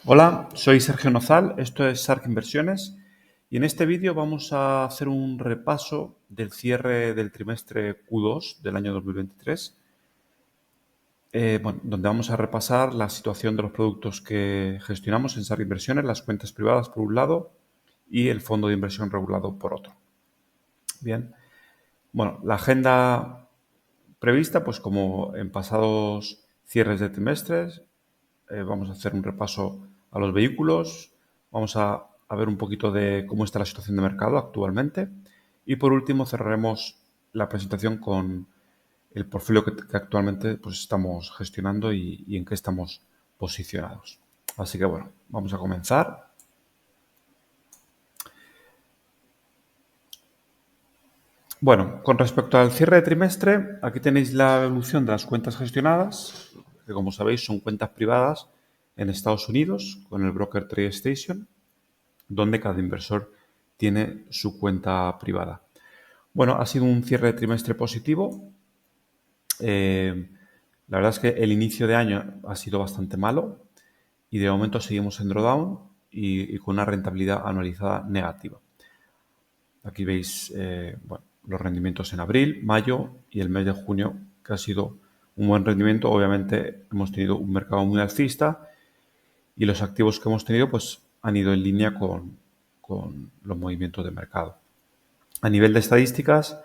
Hola, soy Sergio Nozal, esto es Sark Inversiones y en este vídeo vamos a hacer un repaso del cierre del trimestre Q2 del año 2023, donde vamos a repasar la situación de los productos que gestionamos en Sark Inversiones, las cuentas privadas por un lado y el fondo de inversión regulado por otro. Bien, bueno, la agenda prevista, pues como en pasados cierres de trimestres, vamos a hacer un repaso a los vehículos, vamos a ver un poquito de cómo está la situación de mercado actualmente y por último cerraremos la presentación con el portfolio que actualmente pues, estamos gestionando y en qué estamos posicionados. Así que bueno, vamos a comenzar. Bueno, con respecto al cierre de trimestre, aquí tenéis la evolución de las cuentas gestionadas, que como sabéis son cuentas privadas en Estados Unidos con el broker TradeStation, donde cada inversor tiene su cuenta privada. Bueno, ha sido un cierre de trimestre positivo. La verdad es que el inicio de año ha sido bastante malo y de momento seguimos en drawdown y con una rentabilidad anualizada negativa. Aquí veis los rendimientos en abril, mayo y el mes de junio, que ha sido un buen rendimiento. Obviamente hemos tenido un mercado muy alcista y los activos que hemos tenido pues, han ido en línea con los movimientos de mercado. A nivel de estadísticas,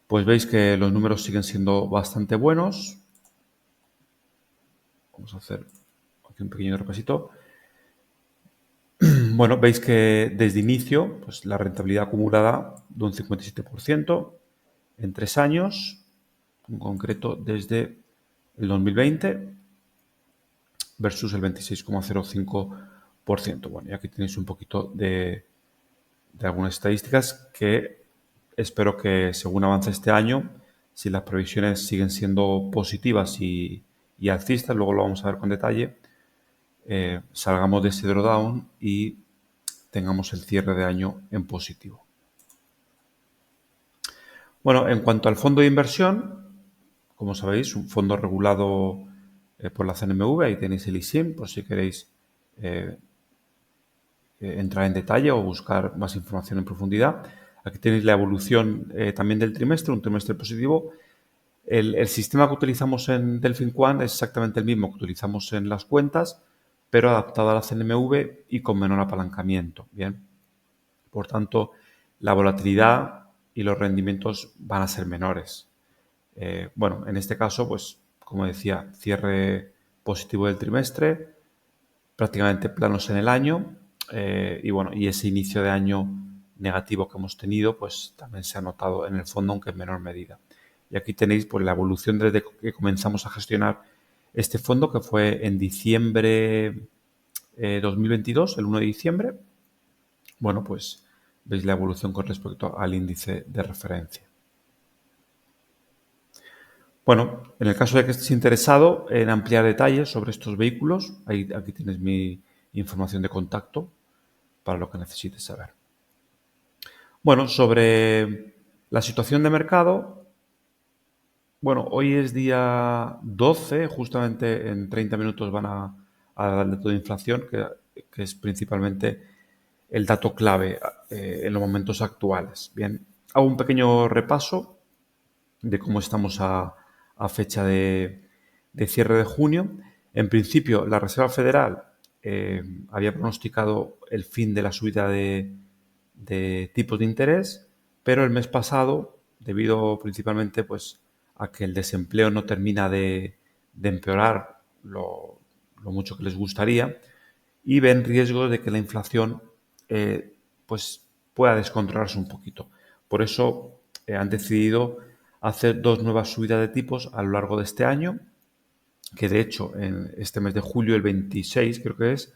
pues veis que los números siguen siendo bastante buenos. Vamos a hacer aquí un pequeño repasito. Bueno, veis que desde inicio, pues la rentabilidad acumulada de un 57% en 3 años, en concreto desde el 2020 versus el 26,05%. Bueno, y aquí tenéis un poquito de algunas estadísticas que espero que según avance este año, si las previsiones siguen siendo positivas y alcistas, luego lo vamos a ver con detalle, salgamos de ese drawdown y tengamos el cierre de año en positivo. Bueno, en cuanto al fondo de inversión, como sabéis, un fondo regulado por la CNMV, ahí tenéis el ISIN por si queréis entrar en detalle o buscar más información en profundidad. Aquí tenéis la evolución también del trimestre, un trimestre positivo. El sistema que utilizamos en Delfin Quant es exactamente el mismo que utilizamos en las cuentas, pero adaptado a la CNMV y con menor apalancamiento. Bien, por tanto, la volatilidad y los rendimientos van a ser menores. Bueno, en este caso, pues, como decía, cierre positivo del trimestre, prácticamente planos en el año y bueno, y ese inicio de año negativo que hemos tenido, pues también se ha notado en el fondo, aunque en menor medida. Y aquí tenéis pues, la evolución desde que comenzamos a gestionar este fondo, que fue en diciembre 2022, el 1 de diciembre. Bueno, pues veis la evolución con respecto al índice de referencia. Bueno, en el caso de que estés interesado en ampliar detalles sobre estos vehículos, aquí tienes mi información de contacto para lo que necesites saber. Bueno, sobre la situación de mercado, bueno, hoy es día 12, justamente en 30 minutos van a dar el dato de inflación, que es principalmente el dato clave en los momentos actuales. Bien, hago un pequeño repaso de cómo estamos a fecha de cierre de junio. En principio, la Reserva Federal había pronosticado el fin de la subida de tipos de interés, pero el mes pasado, debido principalmente pues, a que el desempleo no termina de empeorar lo mucho que les gustaría, y ven riesgos de que la inflación pues pueda descontrolarse un poquito. Por eso han decidido hacer 2 nuevas subidas de tipos a lo largo de este año, que de hecho en este mes de julio, el 26 creo que es,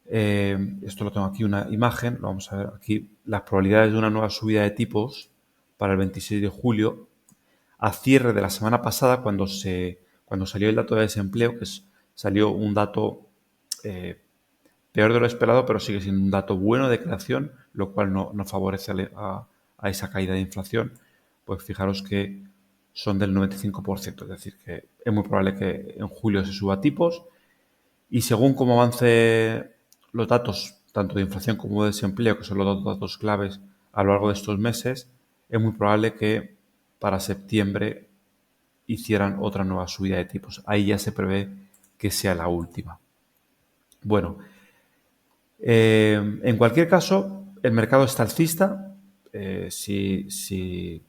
esto lo tengo aquí una imagen, lo vamos a ver aquí, las probabilidades de una nueva subida de tipos para el 26 de julio, a cierre de la semana pasada, cuando salió el dato de desempleo, salió un dato peor de lo esperado, pero sigue siendo un dato bueno de creación, lo cual no favorece a esa caída de inflación. Pues fijaros que son del 95%, es decir, que es muy probable que en julio se suba tipos Y según cómo avance los datos, tanto de inflación como de desempleo, que son los dos datos claves a lo largo de estos meses, es muy probable que para septiembre hicieran otra nueva subida de tipos. Ahí ya se prevé que sea la última. Bueno, en cualquier caso, el mercado está alcista. Si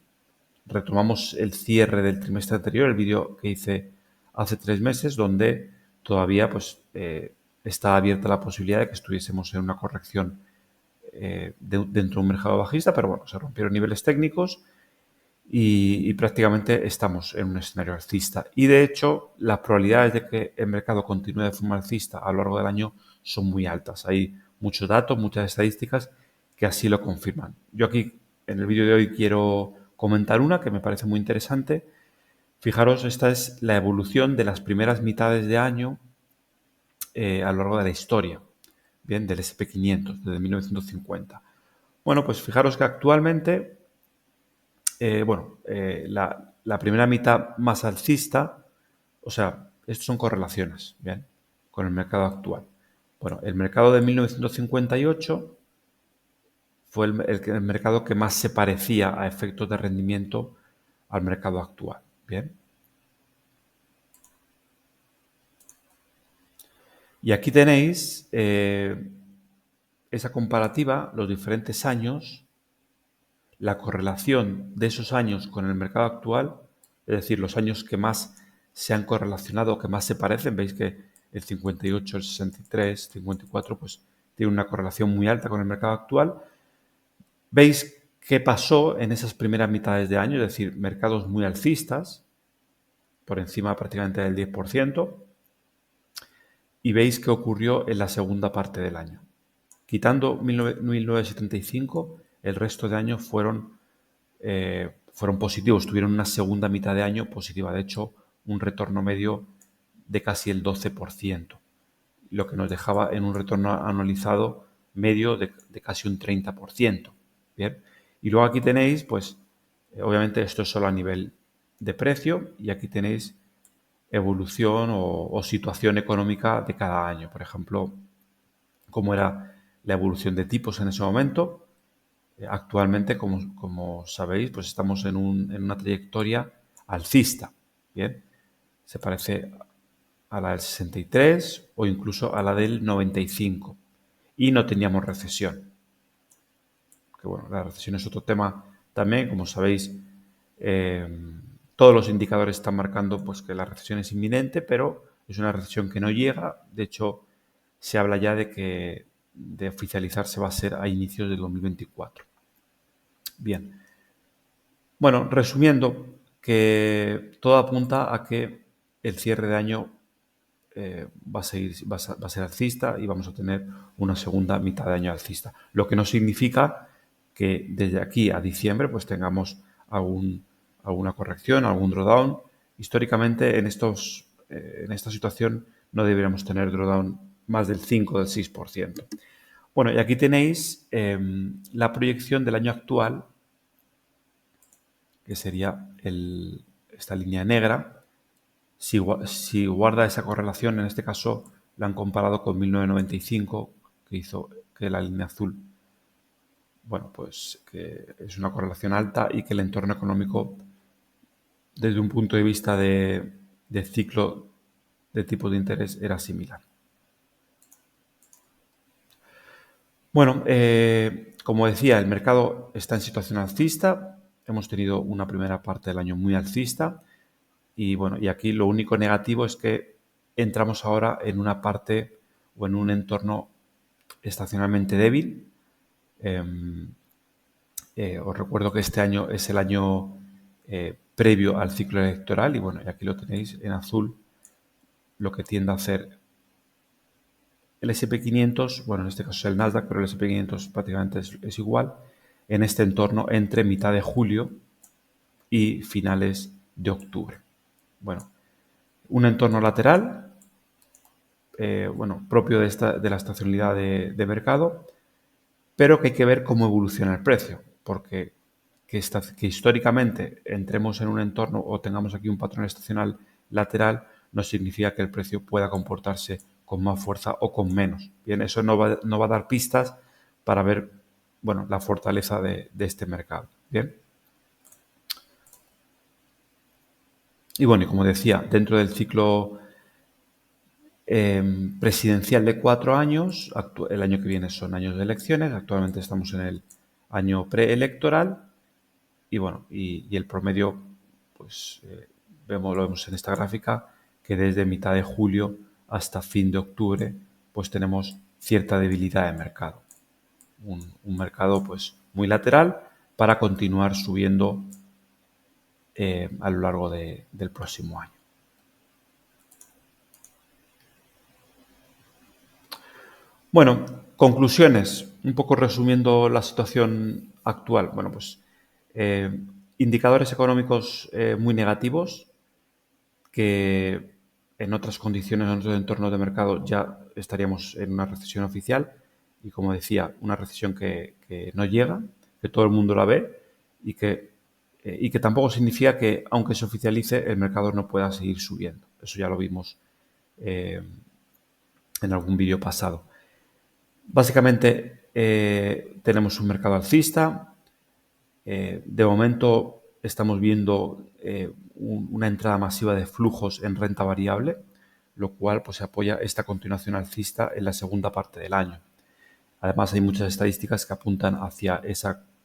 retomamos el cierre del trimestre anterior, el vídeo que hice hace 3 meses, donde todavía pues, está abierta la posibilidad de que estuviésemos en una corrección dentro de un mercado bajista, pero bueno, se rompieron niveles técnicos y prácticamente estamos en un escenario alcista. Y de hecho, las probabilidades de que el mercado continúe de forma alcista a lo largo del año son muy altas. Hay muchos datos, muchas estadísticas que así lo confirman. Yo aquí en el vídeo de hoy quiero comentar una que me parece muy interesante. Fijaros, esta es la evolución de las primeras mitades de año a lo largo de la historia, bien, del SP500, desde 1950. Bueno, pues fijaros que actualmente la primera mitad más alcista, o sea, estos son correlaciones, ¿bien? Con el mercado actual. Bueno, el mercado de 1958 fue el mercado que más se parecía a efectos de rendimiento al mercado actual, ¿bien? Y aquí tenéis esa comparativa, los diferentes años, la correlación de esos años con el mercado actual, es decir, los años que más se han correlacionado, que más se parecen. Veis que el 58, el 63, 54, pues tiene una correlación muy alta con el mercado actual. Veis qué pasó en esas primeras mitades de año, es decir, mercados muy alcistas, por encima prácticamente del 10%, y veis qué ocurrió en la segunda parte del año. Quitando 1975, el resto de años fueron positivos, tuvieron una segunda mitad de año positiva, de hecho, un retorno medio de casi el 12%, lo que nos dejaba en un retorno anualizado medio de casi un 30%. Bien, y luego aquí tenéis, pues, obviamente esto es solo a nivel de precio, y aquí tenéis evolución o situación económica de cada año. Por ejemplo, cómo era la evolución de tipos en ese momento. Actualmente, como sabéis, pues estamos en una trayectoria alcista. Bien, se parece a la del 63 o incluso a la del 95. Y no teníamos recesión. Que bueno, la recesión es otro tema también, como sabéis. Todos los indicadores están marcando pues, que la recesión es inminente, pero es una recesión que no llega. De hecho, se habla ya de oficializarse va a ser a inicios del 2024. Bien. Bueno, resumiendo, que todo apunta a que el cierre de año va a ser alcista y vamos a tener una segunda mitad de año alcista. Lo que no significa que desde aquí a diciembre pues tengamos alguna corrección, algún drawdown. Históricamente en esta situación no deberíamos tener drawdown más del 5 o del 6%. Bueno, y aquí tenéis la proyección del año actual, que sería esta línea negra. Si guarda esa correlación, en este caso la han comparado con 1995, que hizo que la línea azul, bueno, pues que es una correlación alta y que el entorno económico, desde un punto de vista de ciclo de tipos de interés, era similar. Bueno, como decía, el mercado está en situación alcista. Hemos tenido una primera parte del año muy alcista. Y bueno, y aquí lo único negativo es que entramos ahora en una parte o en un entorno estacionalmente débil. Os recuerdo que este año es el año previo al ciclo electoral y bueno, y aquí lo tenéis en azul, lo que tiende a hacer el SP500, bueno, en este caso es el Nasdaq, pero el SP500 prácticamente es igual, en este entorno entre mitad de julio y finales de octubre. Bueno, un entorno lateral, propio de la estacionalidad de mercado, pero que hay que ver cómo evoluciona el precio, porque que históricamente entremos en un entorno o tengamos aquí un patrón estacional lateral no significa que el precio pueda comportarse con más fuerza o con menos. Bien, eso no va a dar pistas para ver, bueno, la fortaleza de este mercado. Bien. Y bueno, y como decía, dentro del ciclo presidencial de 4 años, el año que viene son años de elecciones, actualmente estamos en el año preelectoral y bueno, y el promedio, pues lo vemos en esta gráfica, que desde mitad de julio hasta fin de octubre, pues tenemos cierta debilidad de mercado. Un mercado pues muy lateral para continuar subiendo a lo largo del próximo año. Bueno, conclusiones, un poco resumiendo la situación actual. Bueno, pues indicadores económicos muy negativos que en otras condiciones, en otro entorno de mercado ya estaríamos en una recesión oficial y, como decía, una recesión que no llega, que todo el mundo la ve y que tampoco significa que, aunque se oficialice, el mercado no pueda seguir subiendo. Eso ya lo vimos en algún vídeo pasado. Básicamente tenemos un mercado alcista. De momento estamos viendo una entrada masiva de flujos en renta variable, lo cual pues apoya esta continuación alcista en la segunda parte del año. Además hay muchas estadísticas que apuntan hacia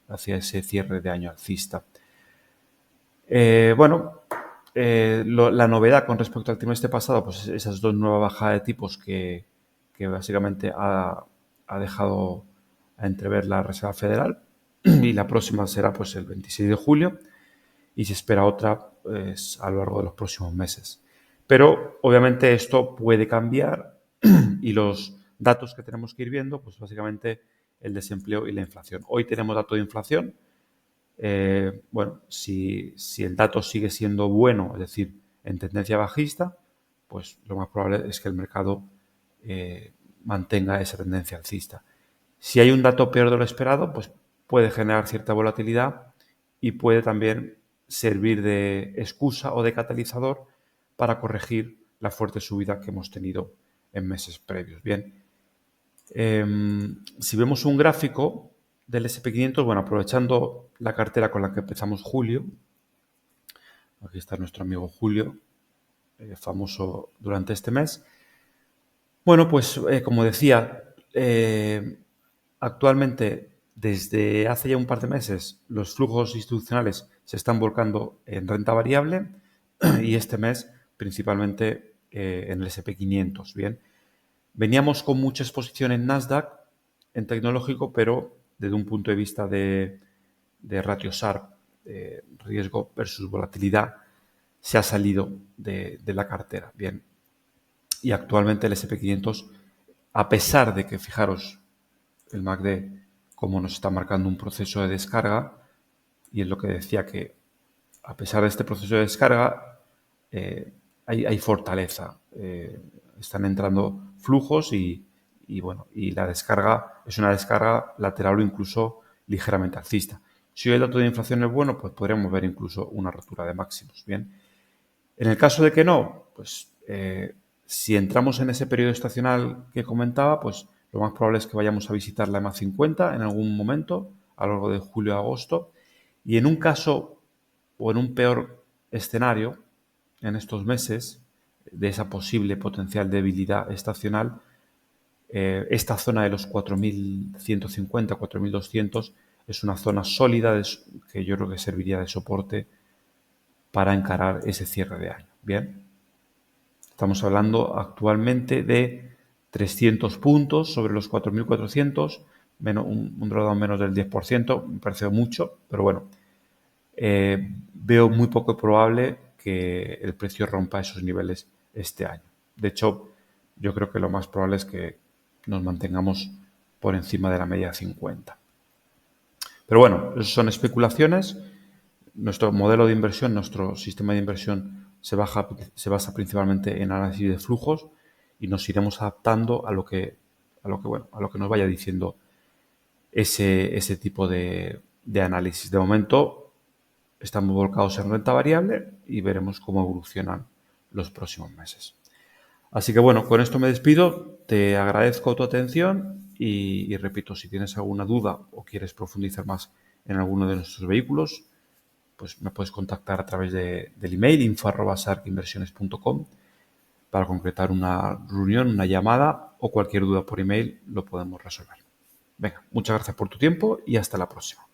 ese cierre de año alcista. La novedad con respecto al trimestre pasado, pues esas dos nuevas bajadas de tipos que básicamente ha dejado a entrever la Reserva Federal, y la próxima será pues el 26 de julio y se espera otra pues, a lo largo de los próximos meses. Pero obviamente esto puede cambiar y los datos que tenemos que ir viendo, pues básicamente el desempleo y la inflación. Hoy tenemos dato de inflación. Si el dato sigue siendo bueno, es decir, en tendencia bajista, pues lo más probable es que el mercado mantenga esa tendencia alcista. Si hay un dato peor de lo esperado, pues puede generar cierta volatilidad y puede también servir de excusa o de catalizador para corregir la fuerte subida que hemos tenido en meses previos. Bien, si vemos un gráfico del SP500, bueno, aprovechando la cartera con la que empezamos julio, aquí está nuestro amigo Julio, famoso durante este mes. Bueno, pues como decía, actualmente desde hace ya un par de meses los flujos institucionales se están volcando en renta variable y este mes principalmente en el SP500. Bien, veníamos con mucha exposición en Nasdaq, en tecnológico, pero desde un punto de vista de ratio Sharpe, riesgo versus volatilidad, se ha salido de la cartera. Bien, y actualmente el SP500, a pesar de que, fijaros, el MACD, como nos está marcando un proceso de descarga, y es lo que decía que a pesar de este proceso de descarga hay fortaleza, están entrando flujos y la descarga es una descarga lateral o incluso ligeramente alcista. Si el dato de inflación es bueno, pues podríamos ver incluso una rotura de máximos. Bien, en el caso de que no, pues si entramos en ese periodo estacional que comentaba, pues lo más probable es que vayamos a visitar la EMA 50 en algún momento a lo largo de julio a agosto. Y en un caso o en un peor escenario, en estos meses, de esa posible potencial debilidad estacional, esta zona de los 4.150, 4.200 es una zona sólida que yo creo que serviría de soporte para encarar ese cierre de año. Bien, estamos hablando actualmente de 300 puntos sobre los 4.400, un drawdown menos del 10%, me parece mucho, pero bueno, veo muy poco probable que el precio rompa esos niveles este año. De hecho, yo creo que lo más probable es que nos mantengamos por encima de la media 50. Pero bueno, eso son especulaciones. Nuestro modelo de inversión, nuestro sistema de inversión se basa principalmente en análisis de flujos y nos iremos adaptando a lo que nos vaya diciendo ese tipo de análisis. De momento estamos volcados en renta variable y veremos cómo evolucionan los próximos meses. Así que bueno, con esto me despido. Te agradezco tu atención y repito, si tienes alguna duda o quieres profundizar más en alguno de nuestros vehículos, pues me puedes contactar a través del email info@sarkinversiones.com para concretar una reunión, una llamada o cualquier duda por email lo podemos resolver. Venga, muchas gracias por tu tiempo y hasta la próxima.